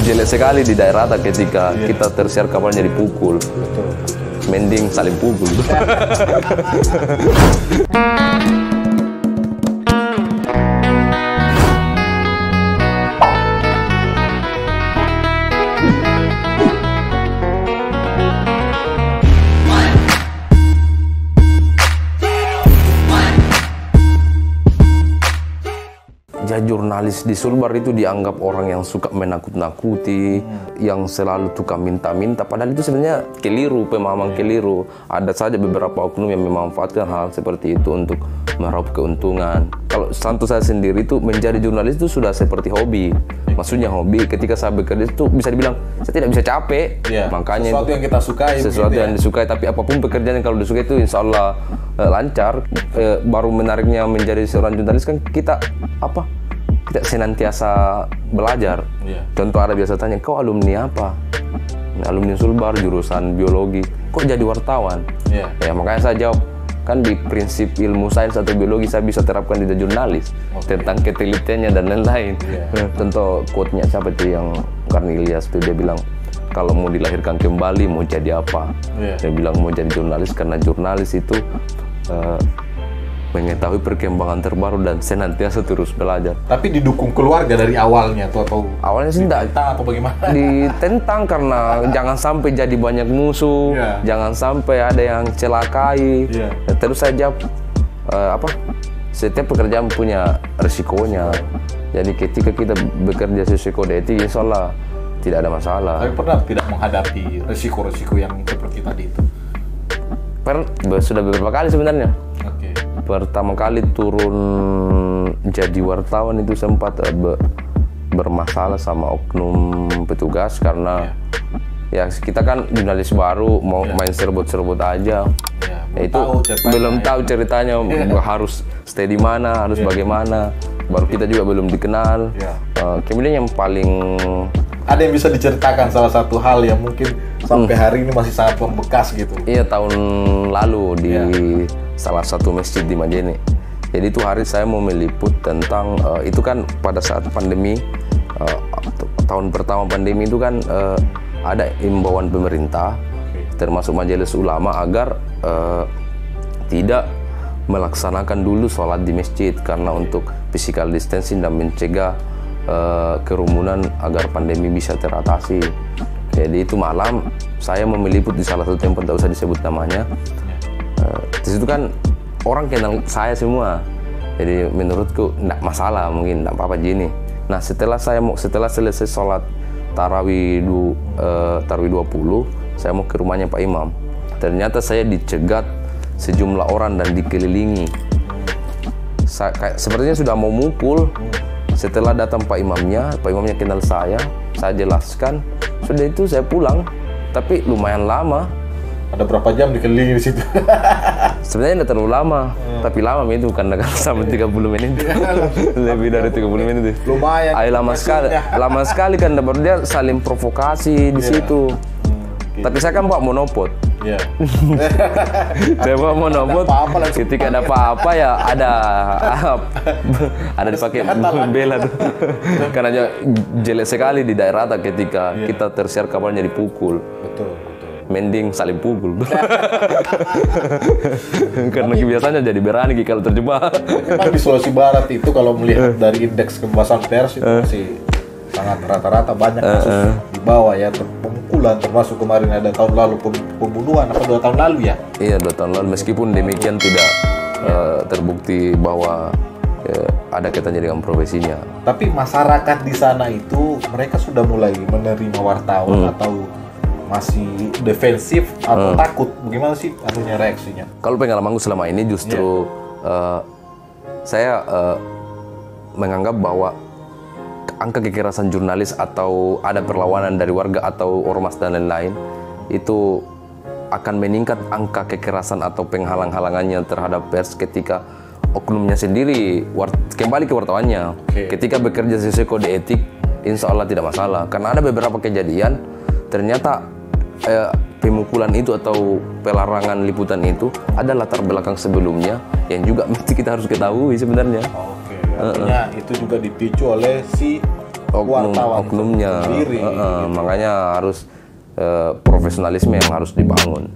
Jelek sekali di daerah ketika kita tersiar kabarnya dipukul. Betul. Mending saling pukul. Ya, jurnalis di Sulbar itu dianggap orang yang suka menakut-nakuti, yang selalu tukang minta-minta. Padahal itu sebenarnya keliru, pemahaman keliru. Ada saja beberapa oknum yang memanfaatkan hal seperti itu untuk meraup keuntungan. Kalau contoh saya sendiri itu menjadi jurnalis itu sudah seperti hobi. Maksudnya hobi. Ketika saya bekerja itu bisa dibilang saya tidak bisa capek. Makanya sesuatu yang kita sukai. Sesuatu yang disukai. Tapi apapun pekerjaan yang kalau disukai itu insya Allah lancar. Baru menariknya menjadi seorang jurnalis kan kita kita senantiasa belajar. Contoh ada biasa tanya, kau alumni apa? Alumni Sulbar jurusan biologi. Kok jadi wartawan? Ya makanya saya jawab, kan di prinsip ilmu sains atau biologi saya bisa terapkan di jurnalis tentang ketelitiannya dan lain-lain. Contoh quote-nya siapa itu yang Karni Ilyas itu dia bilang, kalau mau dilahirkan kembali mau jadi apa? Dia bilang mau jadi jurnalis karena jurnalis itu mengetahui perkembangan terbaru dan senantiasa terus belajar. Tapi didukung keluarga dari awalnya tuh atau awalnya sih enggak, atau bagaimana? Ditentang karena jangan sampai jadi banyak musuh, jangan sampai ada yang celakai. Terus saya jawab setiap pekerjaan punya resikonya. Jadi ketika kita bekerja sesuai kode etik, insya Allah tidak ada masalah. Tapi pernah tidak menghadapi resiko-resiko yang seperti tadi itu? Sudah beberapa kali sebenarnya. Pertama kali turun jadi wartawan itu sempat bermasalah sama oknum petugas karena ya kita kan jurnalis baru mau main serbut-serbut aja. Itu belum tahu ceritanya harus stay di mana, harus bagaimana. Baru kita juga belum dikenal. Kemudian yang paling ada yang bisa diceritakan salah satu hal yang mungkin sampai hari ini masih sangat membekas gitu? Iya, tahun lalu di salah satu masjid di Majene. Jadi itu hari saya mau meliput tentang itu kan pada saat pandemi, tahun pertama pandemi itu kan ada imbauan pemerintah termasuk Majelis Ulama agar tidak melaksanakan dulu sholat di masjid karena untuk physical distancing dan mencegah kerumunan agar pandemi bisa teratasi. Jadi itu malam saya mau meliput di salah satu tempat, tidak usah disebut namanya. Di situ kan orang kenal saya semua, jadi menurutku tidak masalah, mungkin tidak apa-apa gini. Nah setelah selesai sholat tarawih 20, saya mau ke rumahnya Pak Imam. Ternyata saya dicegat sejumlah orang dan dikelilingi. Sepertinya sudah mau mukul. Setelah datang Pak Imamnya kenal saya jelaskan, sudah itu saya pulang. Tapi lumayan lama. Ada berapa jam dikelilingi di situ? Sebenarnya tidak terlalu lama, tapi lama itu karena sampai 30 menit. Lebih dari 30 menit. Lumayan. Lama sekali kan, baru dia saling provokasi di situ. Tapi saya kan bawa monopod. Saya bawa monopod. Ketika ada apa-apa ya ada dipakai bela tuh. Karena jelek sekali di daerah ketika kita tersiar kabarnya dipukul. Betul. Mending saling pukul. Karena biasanya jadi berani kalau terjebak. Memang di Sulawesi Barat itu kalau melihat dari indeks kebebasan pers itu masih sangat rata-rata banyak kasus di bawah ya, pemukulan, termasuk kemarin ada tahun lalu pembunuhan 2 tahun lalu ya? Iya, 2 tahun lalu. Meskipun demikian tidak terbukti bahwa ada kaitannya dengan profesinya. Tapi masyarakat di sana itu mereka sudah mulai menerima wartawan atau masih defensif atau takut? Bagaimana sih reaksinya? Kalau pengalamanku selama ini justru saya menganggap bahwa angka kekerasan jurnalis atau ada perlawanan dari warga atau ormas dan lain-lain itu akan meningkat angka kekerasan atau penghalang-halangannya terhadap pers ketika oknumnya sendiri kembali ke wartawannya. Ketika bekerja sesuai kode etik, insya Allah tidak masalah. Karena ada beberapa kejadian ternyata pemukulan itu atau pelarangan liputan itu ada latar belakang sebelumnya yang juga mesti kita harus ketahui sebenarnya. Artinya itu juga dipicu oleh si oknumnya. sendiri. Makanya harus profesionalisme yang harus dibangun.